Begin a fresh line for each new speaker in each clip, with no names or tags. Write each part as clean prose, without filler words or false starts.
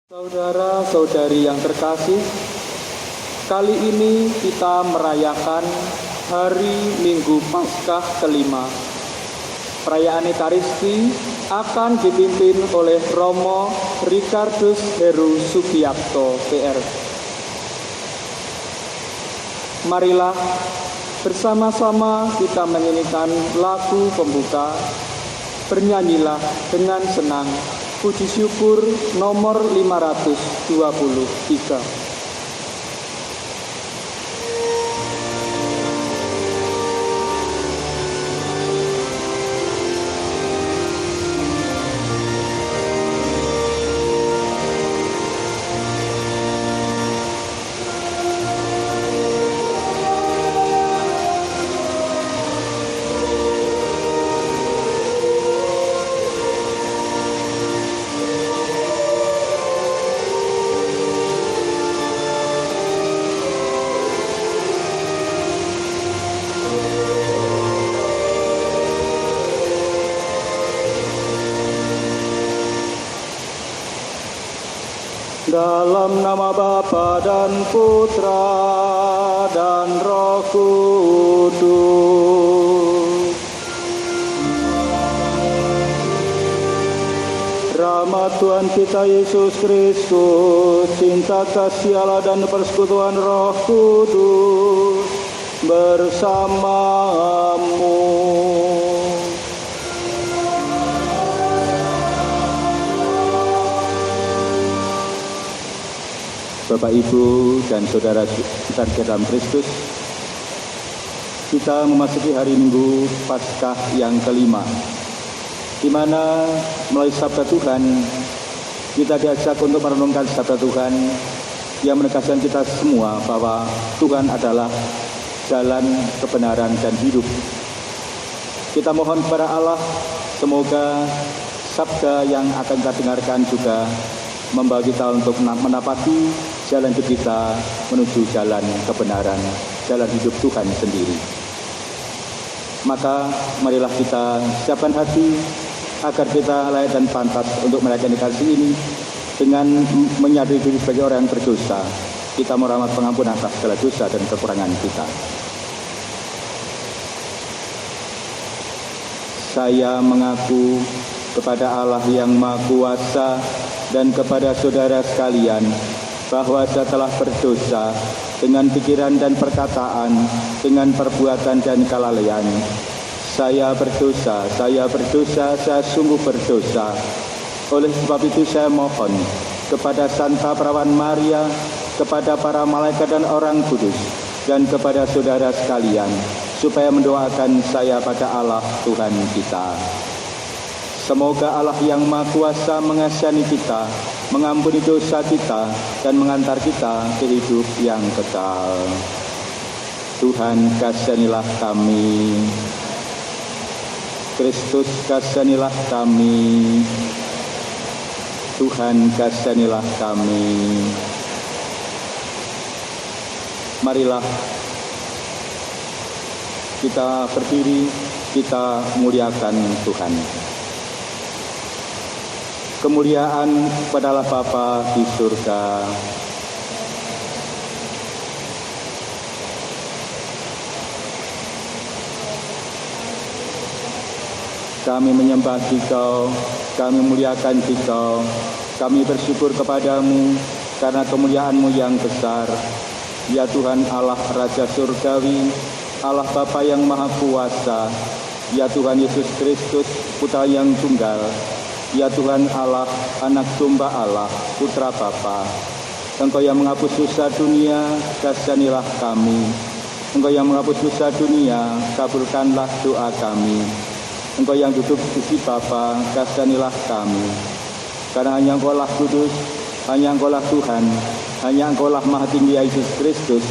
Saudara-saudari yang terkasih, kali ini kita merayakan hari Minggu Paskah kelima. Perayaan Ekaristi akan dipimpin oleh Romo Ricardus Heru Sugiarto, PR. Marilah bersama-sama kita menyanyikan lagu pembuka, bernyanyilah dengan senang, puji syukur nomor 523. Dalam nama Bapa dan Putra dan Roh Kudus. Rahmat Tuhan kita Yesus Kristus, cinta kasih Allah dan persekutuan Roh Kudus bersamamu. Bapak, Ibu, dan saudara-saudara dalam Kristus, kita memasuki hari Minggu Paskah yang kelima, di mana melalui sabda Tuhan, kita diajak untuk merenungkan sabda Tuhan yang menegaskan kita semua bahwa Tuhan adalah jalan, kebenaran, dan hidup. Kita mohon kepada Allah, semoga sabda yang akan kita dengarkan juga membawa kita untuk menapaki jalan hidup kita menuju jalan kebenaran, jalan hidup Tuhan sendiri. Maka marilah kita siapkan hati agar kita layak dan pantas untuk merayakan Ekaristi ini dengan menyadari diri sebagai orang yang berdosa. Kita memohon pengampunan atas segala dosa dan kekurangan kita. Saya mengaku kepada Allah yang Maha Kuasa dan kepada saudara sekalian bahwa saya telah berdosa dengan pikiran dan perkataan, dengan perbuatan dan kelalaian. Saya berdosa, saya sungguh berdosa. Oleh sebab itu saya mohon kepada Santa Perawan Maria, kepada para malaikat dan orang kudus, dan kepada saudara sekalian, supaya mendoakan saya pada Allah Tuhan kita. Semoga Allah yang Maha Kuasa mengasihani kita, mengampuni dosa kita, dan mengantar kita ke hidup yang kekal. Tuhan, kasihanilah kami. Kristus, kasihanilah kami. Tuhan, kasihanilah kami. Marilah kita berdiri, kita muliakan Tuhan. Kemuliaan kepada Bapa di surga. Kami menyembah Dikau, kami muliakan Dikau, kami bersyukur kepadamu karena kemuliaan-Mu yang besar. Ya Tuhan Allah Raja Surgawi, Allah Bapa yang Maha Kuasa, ya Tuhan Yesus Kristus, Putra yang Tunggal, ya Tuhan Allah, Anak Domba Allah, Putra Bapa. Engkau yang menghapus dosa dunia, kasihanilah kami. Engkau yang menghapus dosa dunia, kabulkanlah doa kami. Engkau yang duduk di sisi Bapa, kasihanilah kami. Karena hanya Engkaulah kudus, hanya Engkaulah Tuhan, hanya Engkaulah Maha Tinggi Yesus Kristus,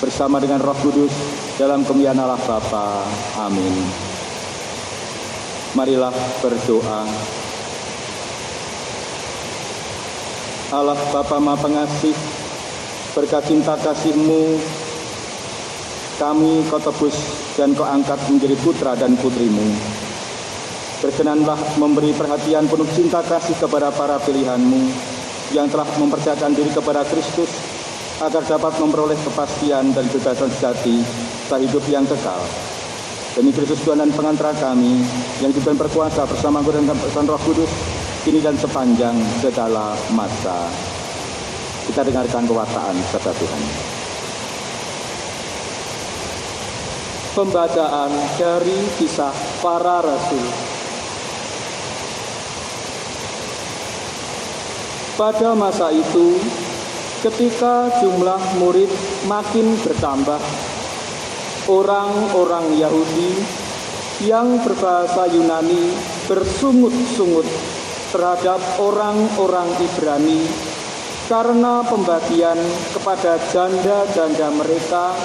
bersama dengan Roh Kudus, dalam kemuliaan Allah Bapa. Amin. Marilah berdoa. Allah Bapa Maha Pengasih, berkat cinta kasih-Mu, kami Kau tebus dan Kau angkat menjadi putra dan putri-Mu. Berkenanlah memberi perhatian penuh cinta kasih kepada para pilihan-Mu, yang telah mempercayakan diri kepada Kristus agar dapat memperoleh kepastian dan kebebasan sejati serta hidup yang kekal. Demi Kristus Tuhan dan pengantara kami yang juga berkuasa bersama Guru dan Roh Kudus kini dan sepanjang segala masa. Kita dengarkan pewartaan sabda Tuhan. Pembacaan dari Kisah Para Rasul. Pada masa itu, ketika jumlah murid makin bertambah, orang-orang Yahudi yang berbahasa Yunani bersungut-sungut terhadap orang-orang Ibrani karena pembagian kepada janda-janda mereka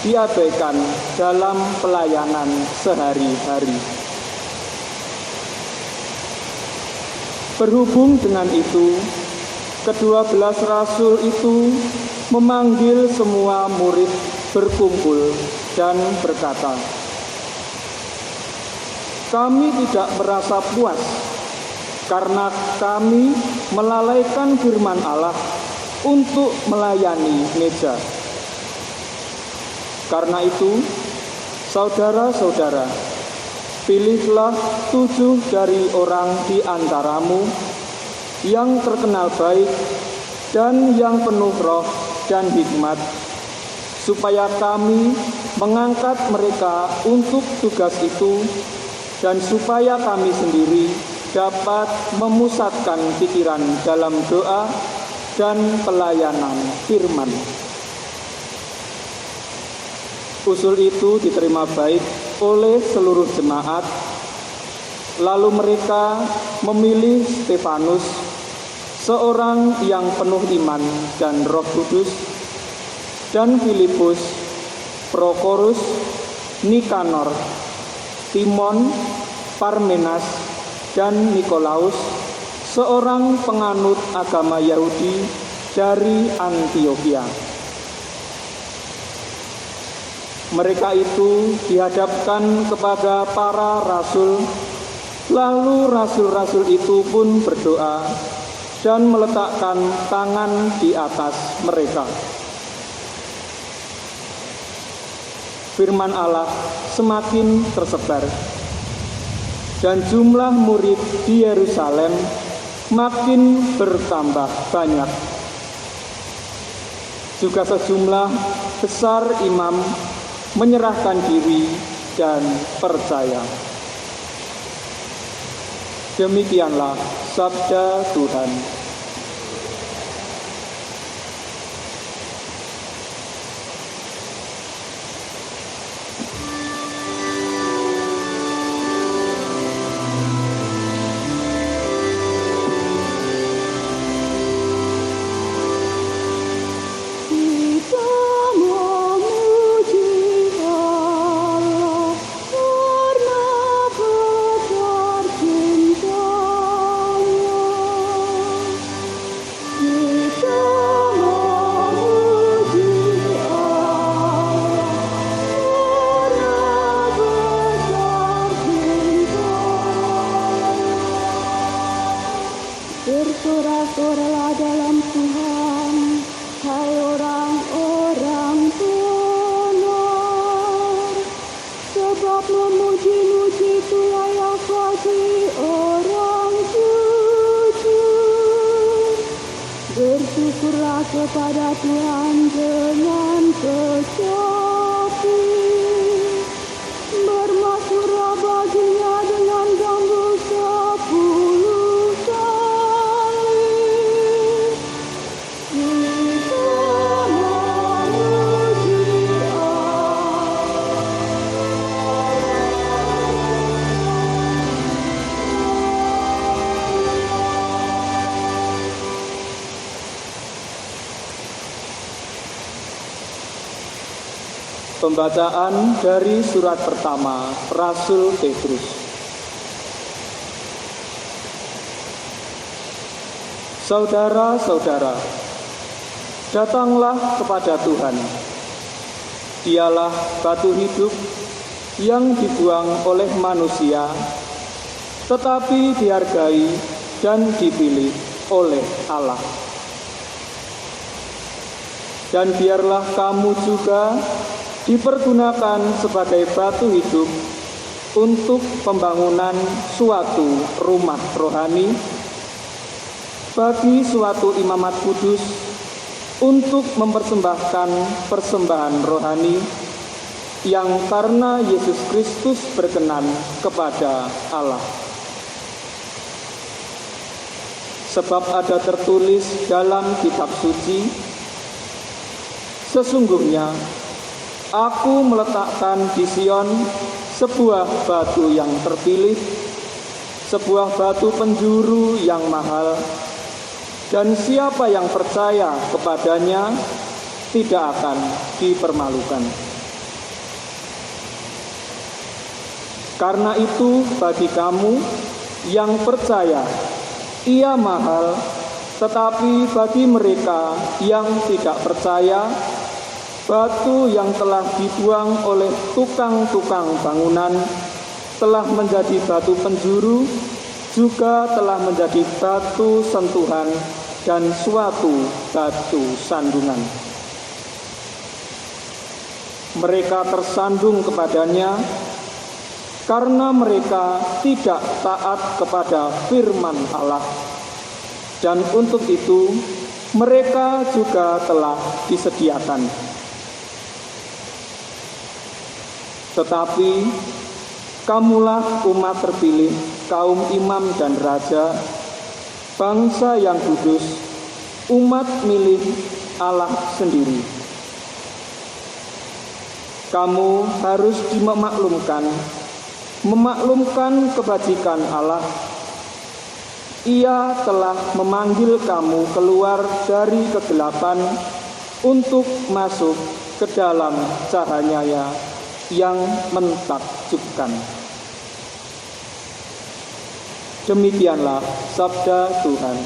diabaikan dalam pelayanan sehari-hari. Berhubung dengan itu, ke-12 rasul itu memanggil semua murid berkumpul dan berkata, "Kami tidak merasa puas karena kami melalaikan firman Allah untuk melayani meja. Karena itu, saudara-saudara, pilihlah 7 dari orang di antaramu yang terkenal baik dan yang penuh roh dan hikmat, supaya kami mengangkat mereka untuk tugas itu dan supaya kami sendiri dapat memusatkan pikiran dalam doa dan pelayanan firman." Usul itu diterima baik oleh seluruh jemaat. Lalu mereka memilih Stefanus, seorang yang penuh iman dan Roh Kudus, dan Filipus, Prokorus, Nikanor, Timon, Parmenas, dan Nikolaus, seorang penganut agama Yahudi dari Antiokhia. Mereka itu dihadapkan kepada para rasul, lalu rasul-rasul itu pun berdoa dan meletakkan tangan di atas mereka. Firman Allah semakin tersebar, dan jumlah murid di Yerusalem makin bertambah banyak. Juga sejumlah besar imam menyerahkan diri dan percaya. Demikianlah sabda Tuhan.
Bersorak-soraklah dalam Tuhan, hai orang-orang benar, sebab memuji-muji itu layak bagi orang jujur. Bersyukurlah kepada Tuhan dengan kecapi, bermaksudlah baginya dengan gambus 10 kali. Kita memuji
Pembacaan dari surat pertama Rasul Petrus. Saudara-saudara, datanglah kepada Tuhan. Dialah batu hidup yang dibuang oleh manusia, tetapi dihargai dan dipilih oleh Allah. Dan biarlah kamu juga dipergunakan sebagai batu hidup untuk pembangunan suatu rumah rohani bagi suatu imamat kudus untuk mempersembahkan persembahan rohani yang karena Yesus Kristus berkenan kepada Allah. Sebab ada tertulis dalam kitab suci, sesungguhnya aku meletakkan di Sion sebuah batu yang terpilih, sebuah batu penjuru yang mahal, dan siapa yang percaya kepadanya tidak akan dipermalukan. Karena itu bagi kamu yang percaya, ia mahal, tetapi bagi mereka yang tidak percaya, batu yang telah dibuang oleh tukang-tukang bangunan telah menjadi batu penjuru, juga telah menjadi batu sentuhan dan suatu batu sandungan. Mereka tersandung kepadanya karena mereka tidak taat kepada firman Allah, dan untuk itu mereka juga telah disediakan. Tetapi kamulah umat terpilih, kaum imam dan raja, bangsa yang kudus, umat milik Allah sendiri. Kamu harus memaklumkan kebajikan Allah. Ia telah memanggil kamu keluar dari kegelapan untuk masuk ke dalam cahaya yang mentakjubkan. Demikianlah sabda Tuhan.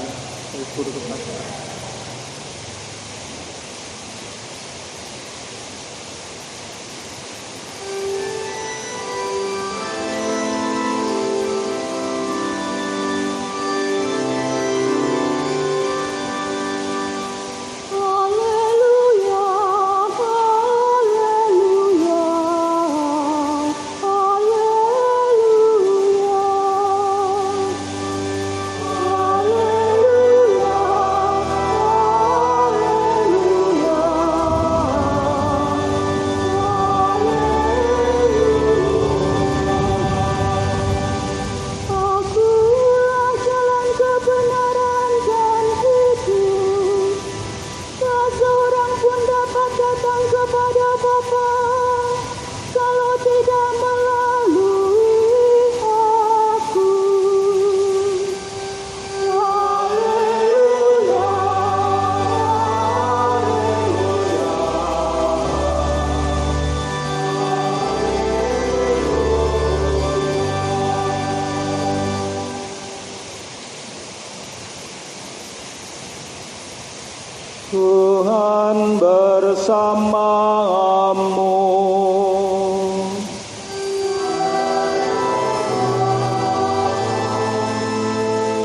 Tuhan bersamamu.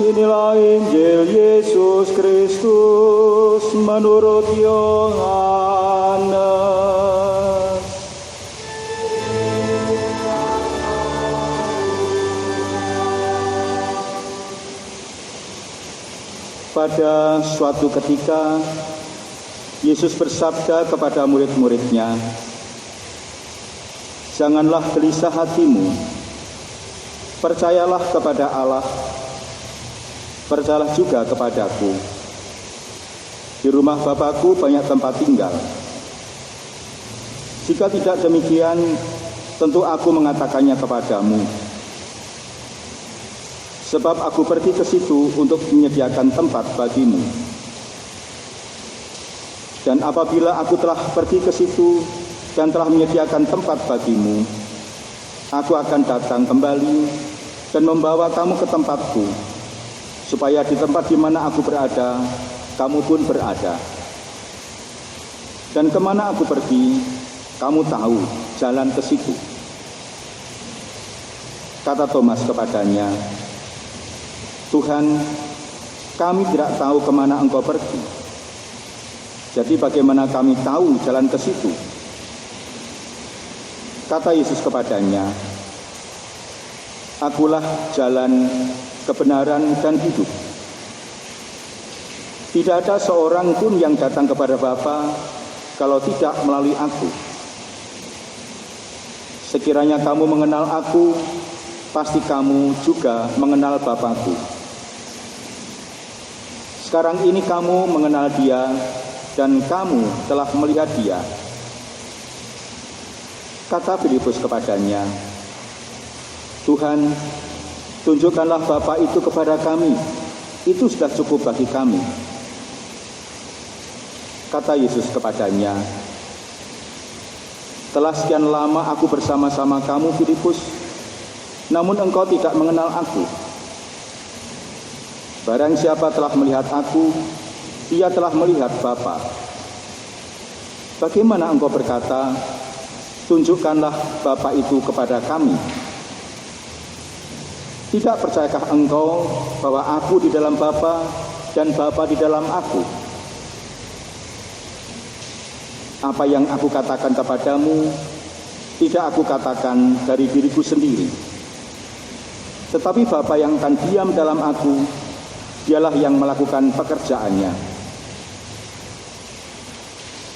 Inilah Injil Yesus Kristus menurut Yohanes. Pada suatu ketika, Yesus bersabda kepada murid-muridnya, "Janganlah gelisah hatimu, percayalah kepada Allah, percayalah juga kepadaku. Di rumah Bapa-Ku banyak tempat tinggal. Jika tidak demikian, tentu aku mengatakannya kepadamu. Sebab aku pergi ke situ untuk menyediakan tempat bagimu. Dan apabila aku telah pergi ke situ dan telah menyediakan tempat bagimu, aku akan datang kembali dan membawa kamu ke tempatku, supaya di tempat di mana aku berada, kamu pun berada. Dan kemana aku pergi, kamu tahu jalan ke situ." Kata Thomas kepadanya, "Tuhan, kami tidak tahu kemana Engkau pergi. Jadi bagaimana kami tahu jalan ke situ? Kata Yesus kepadanya, "Akulah jalan, kebenaran, dan hidup. Tidak ada seorang pun yang datang kepada Bapa kalau tidak melalui Aku. Sekiranya kamu mengenal Aku, pasti kamu juga mengenal Bapa-Ku. Sekarang ini kamu mengenal Dia dan kamu telah melihat Dia." Kata Filipus kepadanya, "Tuhan, tunjukkanlah Bapa itu kepada kami, itu sudah cukup bagi kami." Kata Yesus kepadanya, "Telah sekian lama Aku bersama-sama kamu, Filipus, namun engkau tidak mengenal Aku. Barang siapa telah melihat Aku, ia telah melihat Bapa. Bagaimana engkau berkata, 'Tunjukkanlah Bapa itu kepada kami'? Tidak percayakah engkau bahwa Aku di dalam Bapa dan Bapa di dalam Aku? Apa yang Aku katakan kepadamu, tidak Aku katakan dari diriku sendiri. Tetapi Bapa yang akan diam dalam Aku, Dialah yang melakukan pekerjaannya.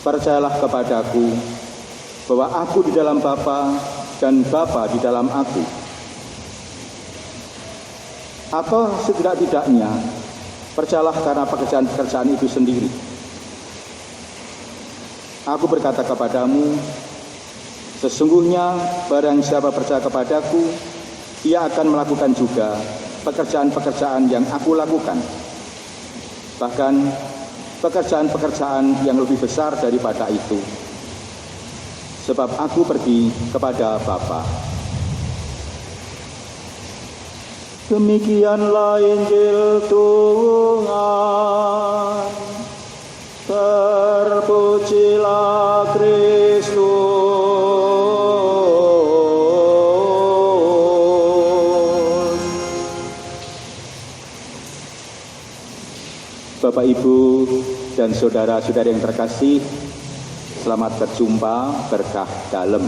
Percayalah kepadaku bahwa Aku di dalam Bapa dan Bapa di dalam Aku. Atau setidak-tidaknya, percayalah karena pekerjaan-pekerjaan itu sendiri. Aku berkata kepadamu, sesungguhnya barang siapa percaya kepadaku, ia akan melakukan juga pekerjaan-pekerjaan yang Aku lakukan. Bahkan pekerjaan-pekerjaan yang lebih besar daripada itu. Sebab Aku pergi kepada Bapa." Demikianlah Injil Tuhan. Terpujilah Kristus. Bapak, Ibu, dan saudara-saudari yang terkasih, selamat berjumpa berkah dalam.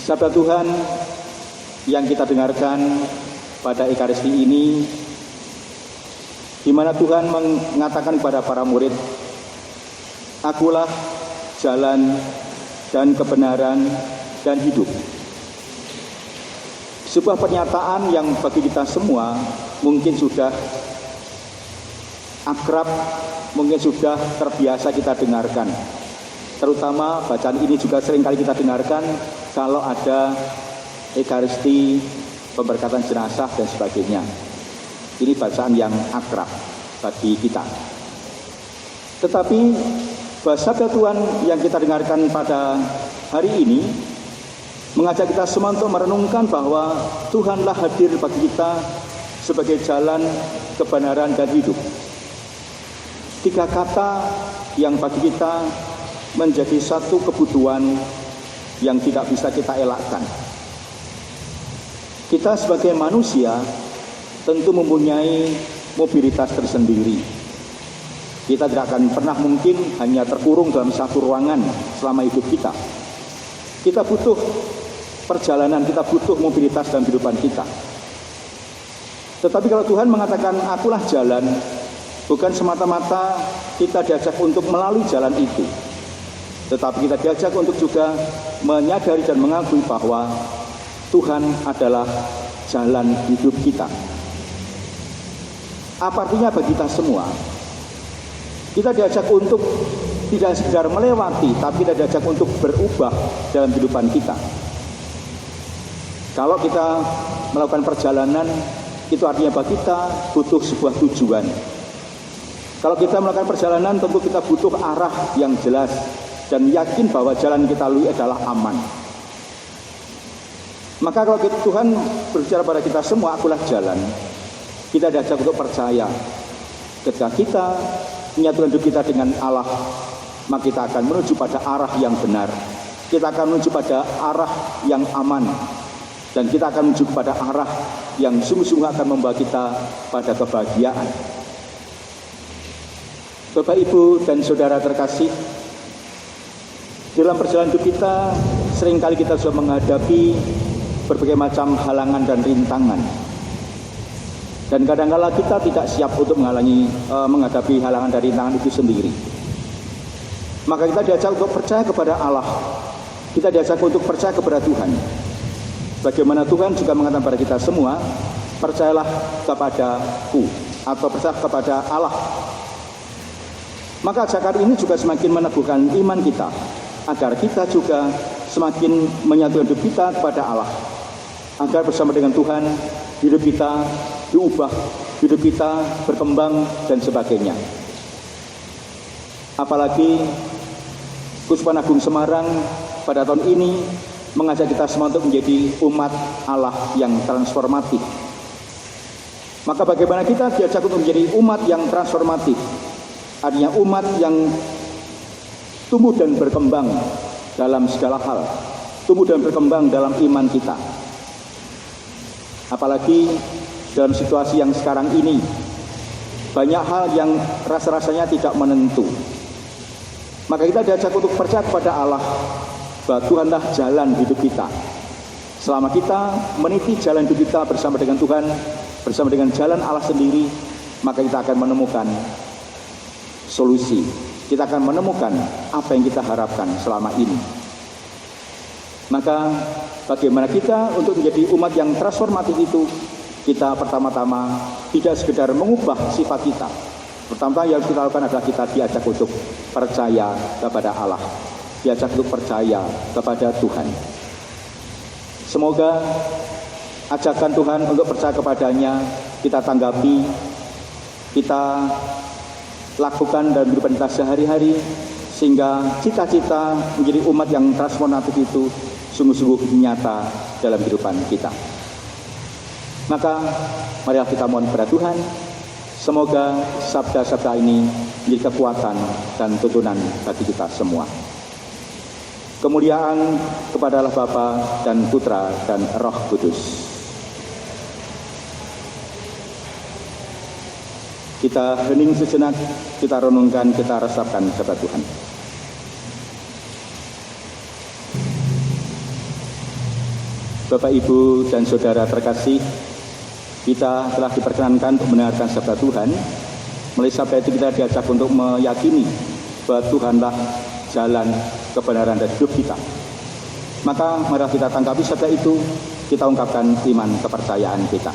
Sabda Tuhan yang kita dengarkan pada Ekaristi ini, di mana Tuhan mengatakan kepada para murid, "Akulah jalan dan kebenaran dan hidup." Sebuah pernyataan yang bagi kita semua mungkin sudah akrab, mungkin sudah terbiasa kita dengarkan. Terutama bacaan ini juga seringkali kita dengarkan kalau ada Ekaristi, pemberkatan jenazah dan sebagainya. Ini bacaan yang akrab bagi kita. Tetapi sabda Tuhan yang kita dengarkan pada hari ini mengajak kita semua untuk merenungkan bahwa Tuhanlah hadir bagi kita sebagai jalan, kebenaran, dan hidup. 3 kata yang bagi kita menjadi satu kebutuhan yang tidak bisa kita elakkan. Kita sebagai manusia tentu mempunyai mobilitas tersendiri. Kita tidak akan pernah mungkin hanya terkurung dalam satu ruangan selama hidup kita. Kita butuh perjalanan, kita butuh mobilitas dalam kehidupan kita. Tetapi kalau Tuhan mengatakan "Akulah jalan", bukan semata-mata kita diajak untuk melalui jalan itu, tetapi kita diajak untuk juga menyadari dan mengakui bahwa Tuhan adalah jalan hidup kita. Apa artinya bagi kita semua? Kita diajak untuk tidak sekedar melewati, tapi kita diajak untuk berubah dalam kehidupan kita. Kalau kita melakukan perjalanan, itu artinya bagi kita butuh sebuah tujuan. Kalau kita melakukan perjalanan, tentu kita butuh arah yang jelas dan yakin bahwa jalan kita lalui adalah aman. Maka kalau Tuhan berbicara pada kita semua, "Akulah jalan", kita diajak untuk percaya. Ketika kita menyatukan hidup kita dengan Allah, maka kita akan menuju pada arah yang benar. Kita akan menuju pada arah yang aman. Dan kita akan menuju pada arah yang sungguh-sungguh akan membawa kita pada kebahagiaan. Bapak, Ibu, dan Saudara terkasih, dalam perjalanan hidup kita, seringkali kita sudah menghadapi berbagai macam halangan dan rintangan. Dan kadang-kala kita tidak siap untuk menghadapi halangan dan rintangan itu sendiri. Maka kita diajak untuk percaya kepada Allah. Kita diajak untuk percaya kepada Tuhan. Bagaimana Tuhan juga mengatakan kepada kita semua, percayalah kepadaku atau percaya kepada Allah. Maka ajakan ini juga semakin meneguhkan iman kita, agar kita juga semakin menyatukan hidup kita kepada Allah, agar bersama dengan Tuhan hidup kita diubah, hidup kita berkembang dan sebagainya. Apalagi Keuskupan Agung Semarang pada tahun ini mengajak kita semua untuk menjadi umat Allah yang transformatif. Maka bagaimana kita diajak untuk menjadi umat yang transformatif? Artinya umat yang tumbuh dan berkembang dalam segala hal, tumbuh dan berkembang dalam iman kita. Apalagi dalam situasi yang sekarang ini, banyak hal yang rasa-rasanya tidak menentu. Maka kita diajak untuk percaya kepada Allah, bahwa Tuhanlah jalan hidup kita. Selama kita meniti jalan hidup kita bersama dengan Tuhan, bersama dengan jalan Allah sendiri, maka kita akan menemukan solusi. Kita akan menemukan apa yang kita harapkan selama ini. Maka bagaimana kita untuk menjadi umat yang transformatif itu? Kita pertama-tama tidak sekedar mengubah sifat kita. Pertama yang harus kita lakukan adalah kita diajak untuk percaya kepada Allah, diajak untuk percaya kepada Tuhan. Semoga ajakan Tuhan untuk percaya kepadanya kita tanggapi, kita lakukan dalam kehidupan kita sehari-hari, sehingga cita-cita menjadi umat yang transformatif itu sungguh-sungguh nyata dalam kehidupan kita. Maka marilah kita mohon kepada Tuhan, semoga sabda-sabda ini menjadi kekuatan dan tuntunan bagi kita semua. Kemuliaan kepada Allah Bapa dan Putra dan Roh Kudus. Kita hening sejenak, kita renungkan, kita resapkan sabda Tuhan. Bapak, Ibu, dan Saudara terkasih, kita telah diperkenankan untuk mendengarkan sabda Tuhan. Melalui sabda itu kita diajak untuk meyakini bahwa Tuhanlah jalan kebenaran dan hidup kita. Maka mari kita tanggapi sabda itu, kita ungkapkan iman kepercayaan kita.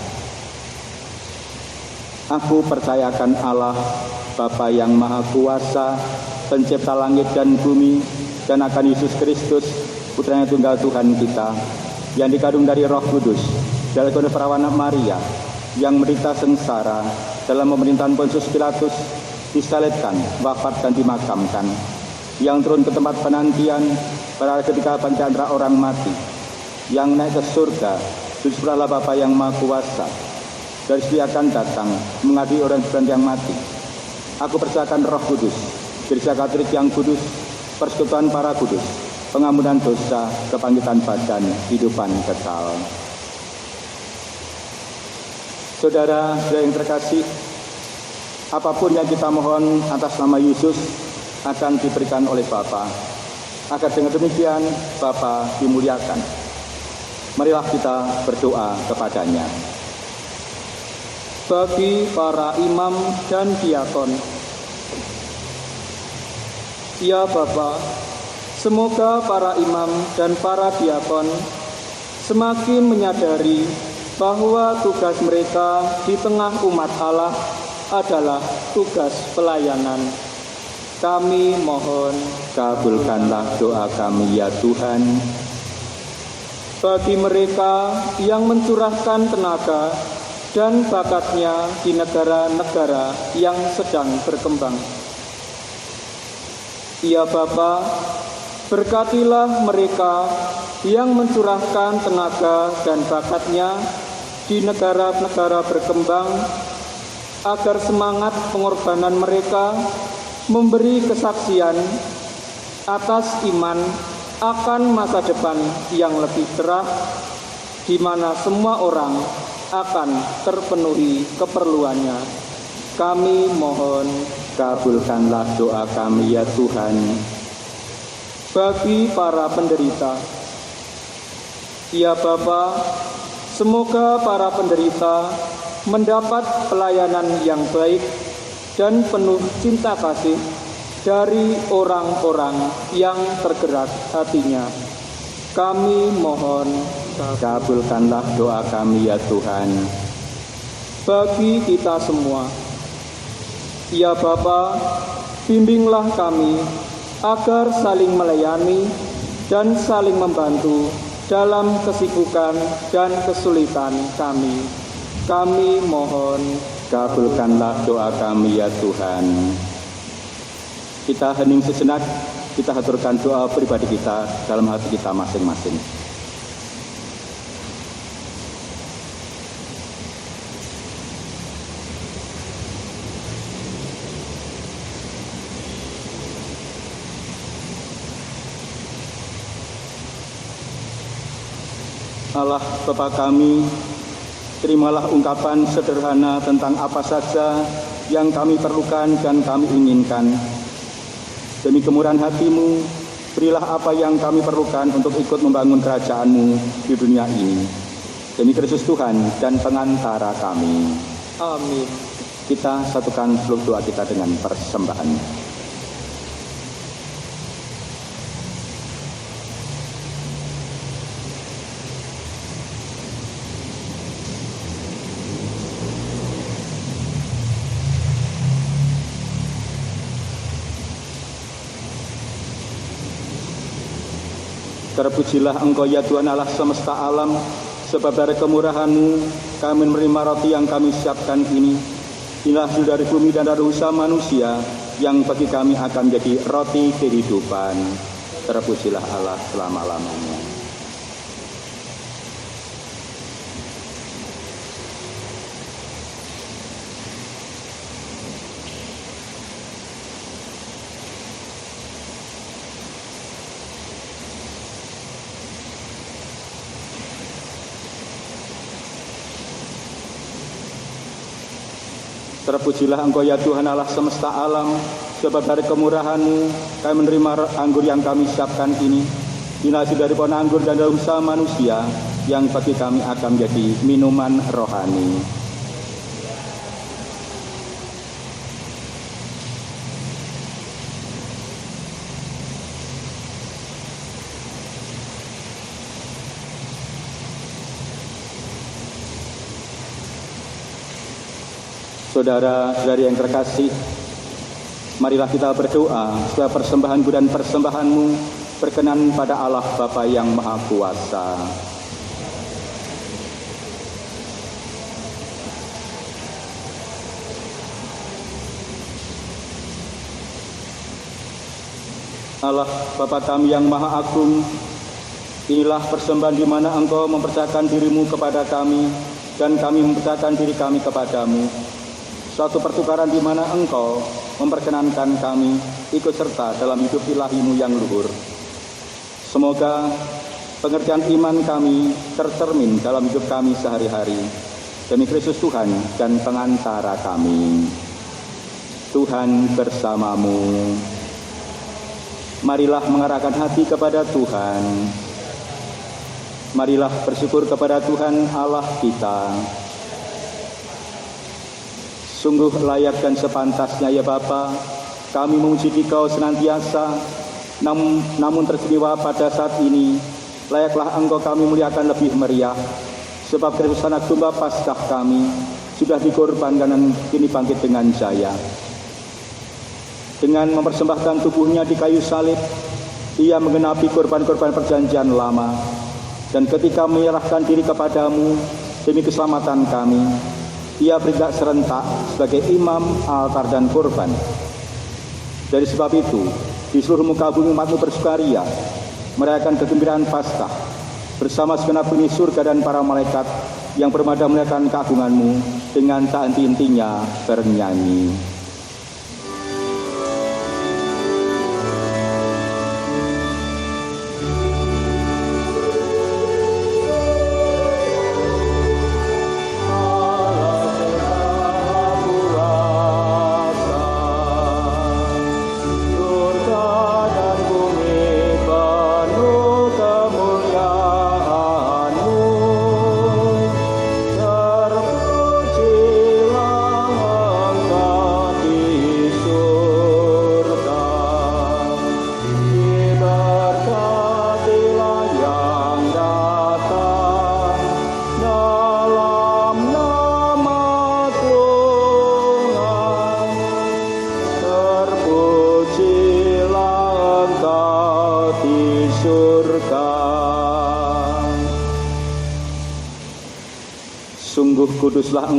Aku percayakan Allah, Bapa yang Maha Kuasa, pencipta langit dan bumi, dan akan Yesus Kristus, Putranya Tunggal Tuhan kita, yang dikandung dari Roh Kudus, dari perawan Maria, yang menderita sengsara dalam pemerintahan Pontius Pilatus, disalibkan, wafat dan dimakamkan, yang turun ke tempat penantian pada ketika bangkit antara orang mati, yang naik ke surga, di sebelah Bapa yang Maha Kuasa, dari sini akan datang mengadili orang yang mati. Aku percayakan Roh Kudus, Gereja Katolik yang kudus, persekutuan para kudus, pengampunan dosa, kebangkitan badan, kehidupan kekal. Saudara yang terkasih, apapun yang kita mohon atas nama Yesus akan diberikan oleh Bapa. Agar dengan demikian Bapa dimuliakan. Marilah kita berdoa kepadanya.
Bagi para imam dan diakon, ya Bapa, semoga para imam dan para diakon semakin menyadari bahwa tugas mereka di tengah umat Allah adalah tugas pelayanan. Kami mohon,
kabulkanlah doa kami ya Tuhan.
Bagi mereka yang mencurahkan tenaga dan bakatnya di negara-negara yang sedang berkembang, ya Bapa, berkatilah mereka yang mencurahkan tenaga dan bakatnya di negara-negara berkembang, agar semangat pengorbanan mereka memberi kesaksian atas iman akan masa depan yang lebih cerah, di mana semua orang akan terpenuhi keperluannya. kami mohon
Kabulkanlah doa kami ya Tuhan.
bagi para penderita. Ya Bapa, semoga para penderita mendapat pelayanan yang baik dan penuh cinta kasih dari orang-orang yang tergerak hatinya. Kami mohon
Kabulkanlah doa kami ya Tuhan.
bagi kita semua. Ya Bapa, bimbinglah kami agar saling melayani dan saling membantu dalam kesibukan dan kesulitan kami. Kami mohon
Kabulkanlah doa kami ya Tuhan. Kita hening sejenak, kita haturkan doa pribadi kita dalam hati kita masing-masing. Allah Bapa kami, terimalah ungkapan sederhana tentang apa saja yang kami perlukan dan kami inginkan. Demi kemurahan hati-Mu, berilah apa yang kami perlukan untuk ikut membangun kerajaan-Mu di dunia ini. Demi Kristus Tuhan dan pengantara kami.
amin.
Kita satukan seluruh doa kita dengan persembahan. Terpujilah Engkau ya Tuhan Allah semesta alam, sebab dari kemurahan-Mu kami menerima roti yang kami siapkan ini. Inilah hasil dari bumi dan dari usaha manusia yang bagi kami akan menjadi roti kehidupan. Terpujilah Allah selama-lamanya. Terpujilah Engkau ya Tuhan Allah semesta alam, sebab dari kemurahan-Mu kami menerima anggur yang kami siapkan ini. Inilah hasil dari pohon anggur dan dari usaha manusia yang bagi kami akan menjadi minuman rohani. Saudara-saudari yang terkasih, marilah kita berdoa supaya persembahan-Ku dan persembahan-Mu berkenan pada Allah Bapa yang Maha Kuasa. Allah Bapa kami yang Maha Agung, inilah persembahan di mana Engkau mempercayakan diri-Mu kepada kami dan kami mempercayakan diri kami kepadamu. Suatu pertukaran di mana Engkau memperkenankan kami ikut serta dalam hidup ilahi-Mu yang luhur. Semoga pengertian iman kami tercermin dalam hidup kami sehari-hari. Demi Kristus Tuhan dan pengantara kami. Tuhan bersamamu. Marilah mengarahkan hati kepada Tuhan. Marilah bersyukur kepada Tuhan Allah kita. Sungguh layak dan sepantasnya ya Bapa, kami memuji Dikau senantiasa, namun teristimewa pada saat ini, layaklah Engkau kami muliakan lebih meriah, sebab Kristus anak domba Paskah kami sudah dikorbankan dan kini bangkit dengan jaya. Dengan mempersembahkan tubuhnya di kayu salib, Ia menggenapi korban-korban perjanjian lama, dan ketika menyerahkan diri kepadamu demi keselamatan kami, Ia bertindak serentak sebagai imam, altar, dan korban. Dari sebab itu, di seluruh muka bumi umat-Mu bersukaria, merayakan kegembiraan Paskah, bersama segenap penghuni surga dan para malaikat yang bermada merayakan keagungan-Mu dengan tak henti-hentinya bernyanyi.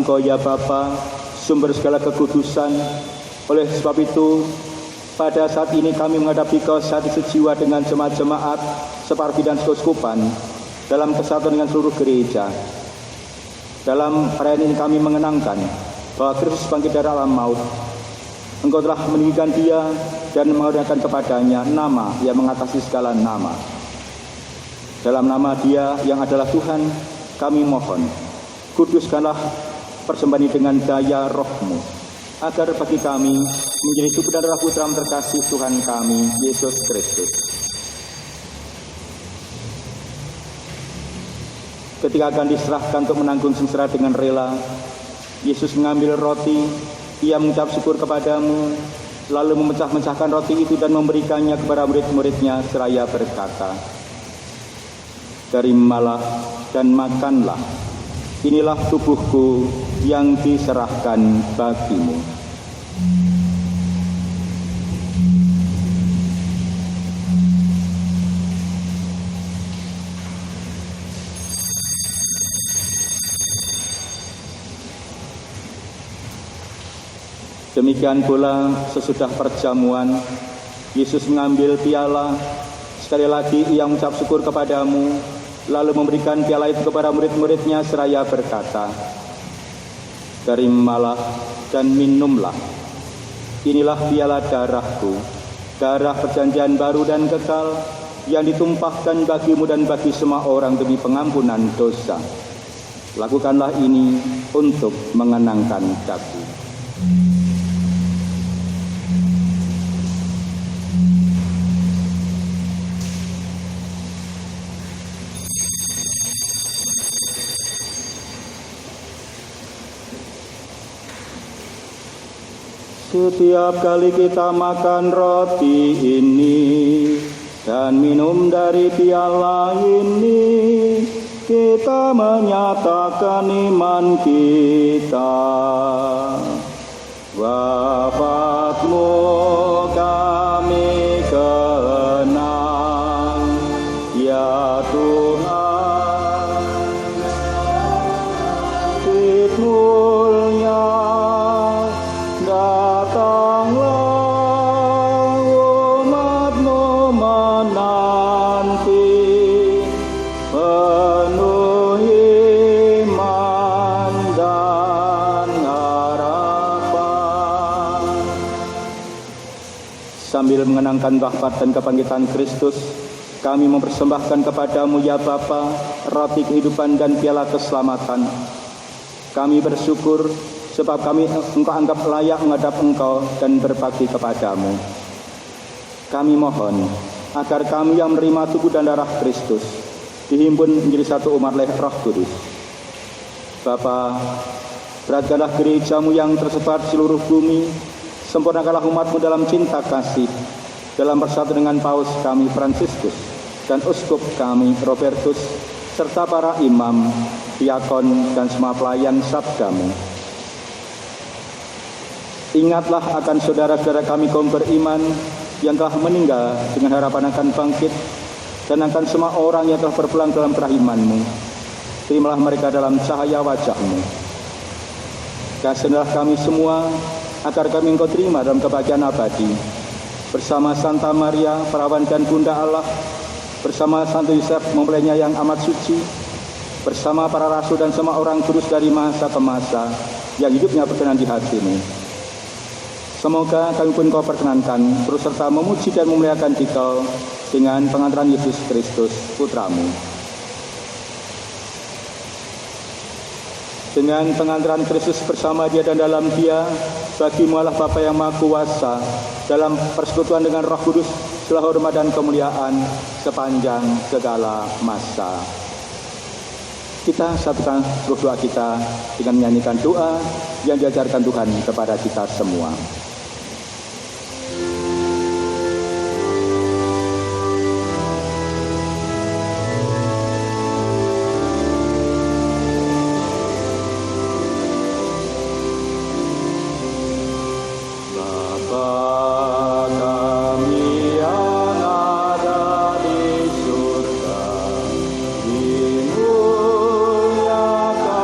Engkau ya Bapa, sumber segala kekudusan. Oleh sebab itu, pada saat ini kami menghadapi Kau satu sejiwa dengan jemaat-jemaat separti dan keuskupan dalam kesatuan dengan seluruh gereja. Dalam perayaan ini kami mengenangkan bahwa Kristus bangkit dari alam maut. Engkau telah meninggikan Dia dan mengaruniakan kepadanya nama yang mengatasi segala nama. Dalam nama Dia yang adalah Tuhan, kami mohon, kuduskanlah persembahan ini dengan daya Roh-Mu, agar bagi kami menjadi tubuh dan darah Putra terkasih Tuhan kami, Yesus Kristus. Ketika akan diserahkan untuk menanggung sengsara dengan rela, Yesus mengambil roti, Ia mengucap syukur kepadamu, lalu memecah-mecahkan roti itu dan memberikannya kepada murid-muridnya seraya berkata, "Terimalah dan makanlah, inilah tubuhku yang diserahkan bagimu." Demikian pula sesudah perjamuan, Yesus mengambil piala, sekali lagi Ia mengucap syukur kepadamu, lalu memberikan piala itu kepada murid-muridnya seraya berkata, "Terimalah dan minumlah, inilah piala darahku, darah perjanjian baru dan kekal, yang ditumpahkan bagimu dan bagi semua orang demi pengampunan dosa. Lakukanlah ini untuk mengenangkan Aku." Setiap kali kita makan roti ini dan minum dari piala ini, kita menyatakan iman kita. Wafat-Mu kami kenang, ya Tuhan. Fitmulia datanglah, umat-Mu menanti, penuh iman dan harapan. Sambil mengenangkan wafat dan kebangkitan Kristus, kami mempersembahkan kepadamu ya Bapa, roti kehidupan dan piala keselamatan. Kami bersyukur sebab kami Engkau anggap layak menghadap Engkau dan berbakti kepadamu. Kami mohon agar kami yang menerima tubuh dan darah Kristus dihimpun menjadi satu umat oleh Roh Kudus. Bapa, beratkanlah gereja-Mu yang tersebar di seluruh bumi, sempurnakanlah umat-Mu dalam cinta kasih, dalam bersatu dengan Paus kami Fransiskus dan Uskup kami Robertus, serta para imam, diakon, dan semua pelayan sabda-Mu. Ingatlah akan saudara-saudara kami kaum beriman yang telah meninggal dengan harapan akan bangkit, dan akan semua orang yang telah berpulang dalam kerahiman-Mu. Terimalah mereka dalam cahaya wajah-Mu. Kasihilah kami semua, agar kami Engkau terima dalam kebahagiaan abadi. Bersama Santa Maria, perawan dan Bunda Allah, bersama Santo Yosef, mempelainya yang amat suci, bersama para rasul dan semua orang kudus dari masa ke masa, yang hidupnya berkenan di hati-Mu. Semoga kami pun Kau perkenankan, terus serta memuji dan memuliakan Dikau dengan pengantaran Yesus Kristus, Putra-Mu. Dengan pengantaran Kristus bersama Dia dan dalam Dia, bagi-Mu Allah Bapa yang Maha Kuasa, dalam persekutuan dengan Roh Kudus, segala hormat dan kemuliaan sepanjang segala masa. Kita satukan seluruh doa kita dengan menyanyikan doa yang diajarkan Tuhan kepada kita semua.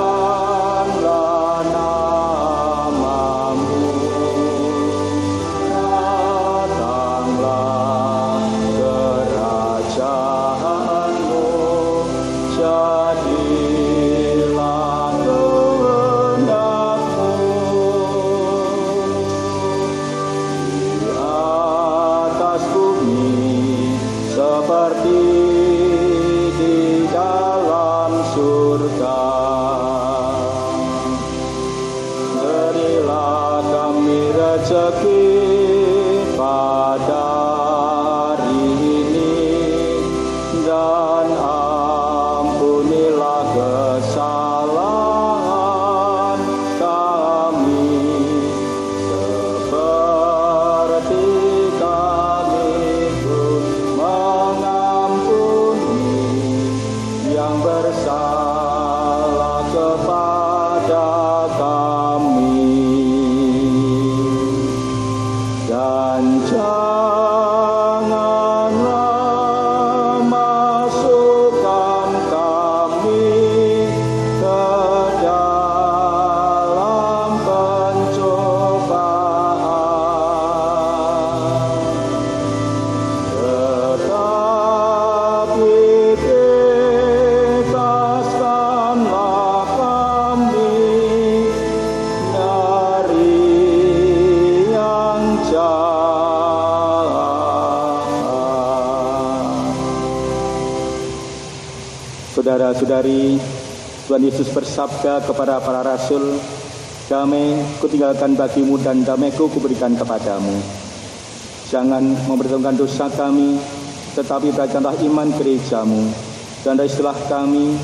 Dimuliakanlah
rezeki pada hari ini, dan ampunilah kesalahan kami seperti kami pun mengampuni yang bersalah kepada kami. Dan janganlah masukkan kami ke dalam pencobaan, tetapi bebaskanlah kami dari yang jahat. Saudara-saudari, Tuhan Yesus bersabda kepada para rasul, "Damai kutinggalkan bagimu dan damaiku kuberikan kepadamu. Jangan memperhitungkan dosa kami, tetapi berikanlah iman gerejamu, dan istilah kami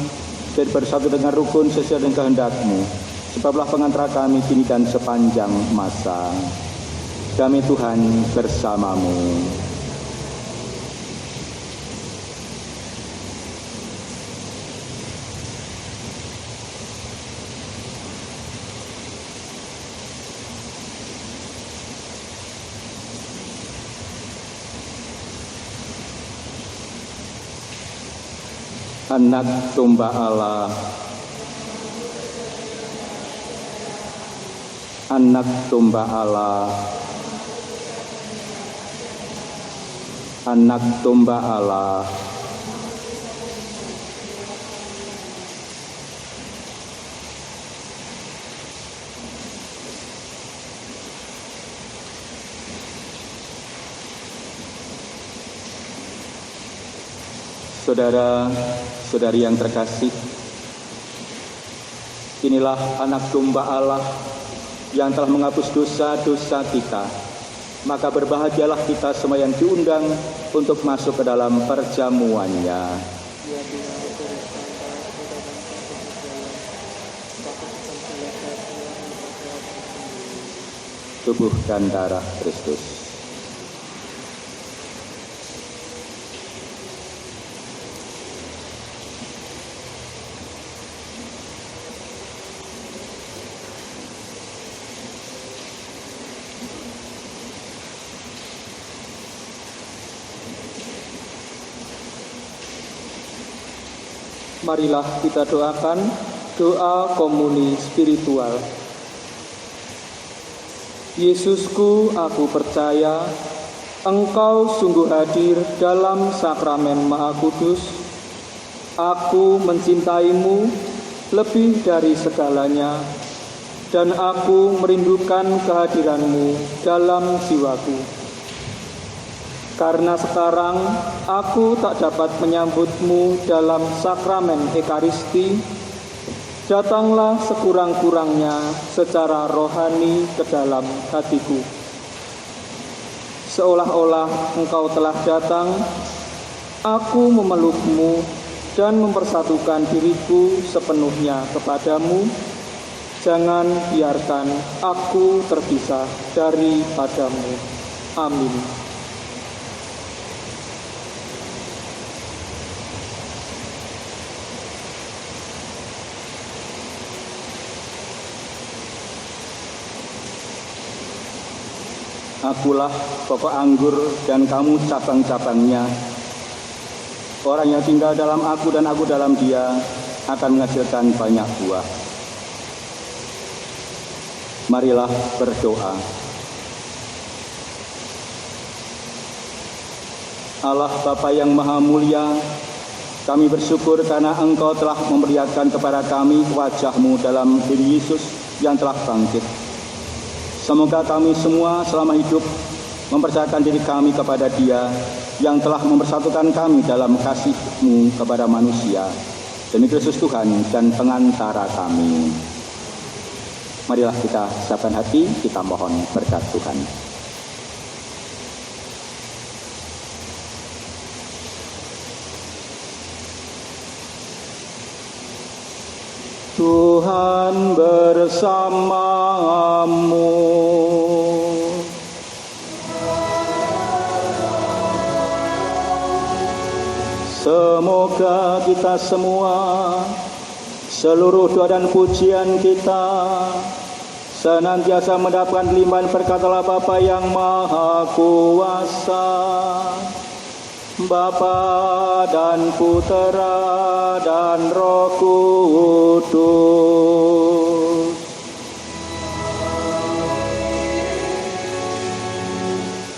dan bersatu dengan rukun sesuai dengan kehendak-Mu. Sebablah pengantara kami kini dan sepanjang masa. Damai Tuhan bersamamu." Anak domba Allah, anak domba Allah, anak domba Allah. Saudara-saudari yang terkasih, inilah anak domba Allah yang telah menghapus dosa-dosa kita. Maka berbahagialah kita semua yang diundang untuk masuk ke dalam perjamuannya. Tubuh dan darah Kristus.
Marilah kita doakan doa komuni spiritual. Yesusku, aku percaya Engkau sungguh hadir dalam sakramen Maha Kudus. Aku mencintaimu lebih dari segalanya, dan aku merindukan kehadiranmu dalam jiwaku. Karena sekarang aku tak dapat menyambutmu dalam sakramen Ekaristi, datanglah sekurang-kurangnya secara rohani ke dalam hatiku. Seolah-olah Engkau telah datang, aku memelukmu dan mempersatukan diriku sepenuhnya kepadamu. Jangan biarkan aku terpisah daripadamu. Amin.
Akulah pokok anggur dan kamu cabang-cabangnya. Orang yang tinggal dalam aku dan aku dalam dia akan menghasilkan banyak buah. Marilah berdoa. Allah Bapa yang Maha Mulia, kami bersyukur karena Engkau telah memperlihatkan kepada kami wajah-Mu dalam diri Yesus yang telah bangkit. Semoga kami semua selama hidup mempercayakan diri kami kepada Dia yang telah mempersatukan kami dalam kasih-Mu kepada manusia, demi Kristus Tuhan dan pengantara kami. Marilah kita siapkan hati, kita mohon berkat Tuhan. Tuhan bersamamu. Semoga kita semua, seluruh doa dan pujian kita, senantiasa mendapatkan limpahan berkat Allah Bapa yang Maha Kuasa, Bapa dan Putera dan Roh Kudus.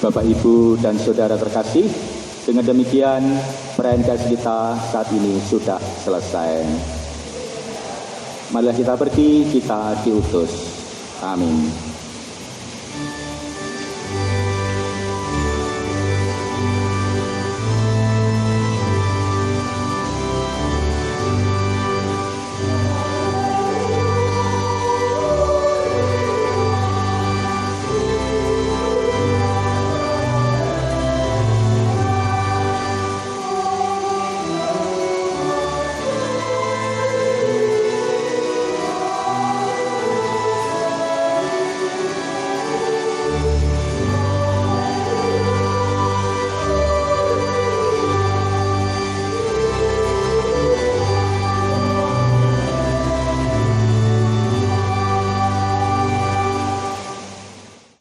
Bapak, Ibu, dan Saudara terkasih, dengan demikian perayaan kasih kita saat ini sudah selesai. Marilah kita pergi, kita diutus. Amin.